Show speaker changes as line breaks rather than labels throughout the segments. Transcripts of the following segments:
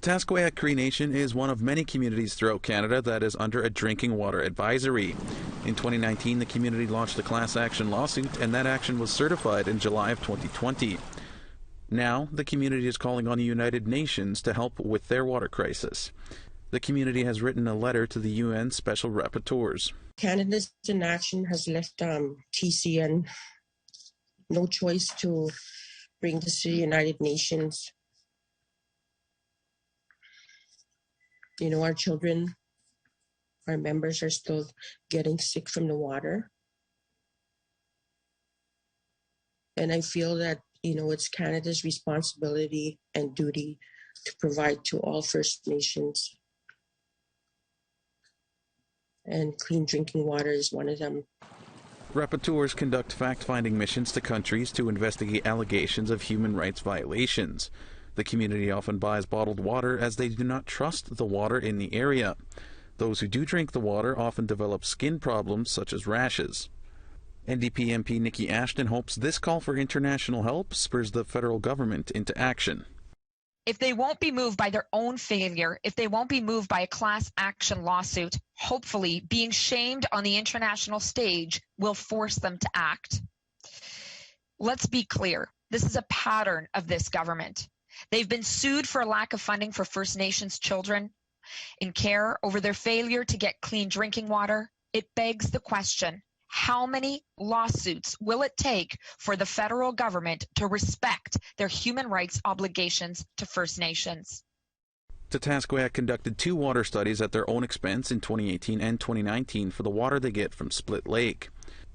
Tataskweyak Cree Nation is one of many communities throughout Canada that is under a drinking water advisory. In 2019, the community launched a class action lawsuit, and that action was certified in July of 2020. Now, the community is calling on the United Nations to help with their water crisis. The community has written a letter to the UN Special Rapporteurs.
Canada's inaction has left TCN no choice to bring this to the United Nations. You know, our children, our members are still getting sick from the water. And I feel that, you know, it's Canada's responsibility and duty to provide to all First Nations. And clean drinking water is one of them.
Rapporteurs conduct fact-finding missions to countries to investigate allegations of human rights violations. The community often buys bottled water as they do not trust the water in the area. Those who do drink the water often develop skin problems such as rashes. NDP MP Nikki Ashton hopes this call for international help spurs the federal government into action.
If they won't be moved by their own failure, if they won't be moved by a class action lawsuit, hopefully being shamed on the international stage will force them to act. Let's be clear, this is a pattern of this government. They've been sued for a lack of funding for First Nations children in care over their failure to get clean drinking water. It begs the question, how many lawsuits will it take for the federal government to respect their human rights obligations to First Nations?
Tataskweyak conducted 2 water studies at their own expense in 2018 and 2019 for the water they get from Split Lake.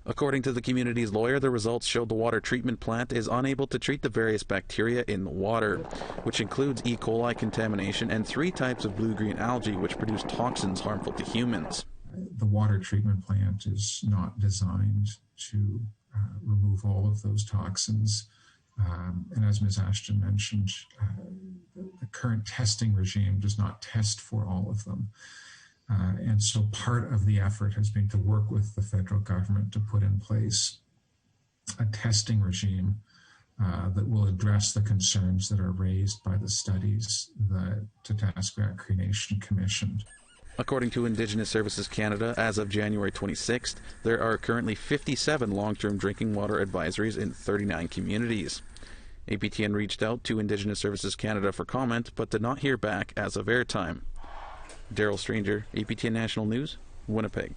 According to the community's lawyer, the results showed the water treatment plant is unable to treat the various bacteria in the water, which includes E. coli contamination and 3 types of blue-green algae which produce toxins harmful to humans.
The water treatment plant is not designed to remove all of those toxins. And as Ms. Ashton mentioned, the current testing regime does not test for all of them. And so part of the effort has been to work with the federal government to put in place a testing regime that will address the concerns that are raised by the studies that Tataskweyak Cree Nation commissioned.
According to Indigenous Services Canada, as of January 26th, there are currently 57 long-term drinking water advisories in 39 communities. APTN reached out to Indigenous Services Canada for comment, but did not hear back as of airtime. Daryl Stranger, APTN National News, Winnipeg.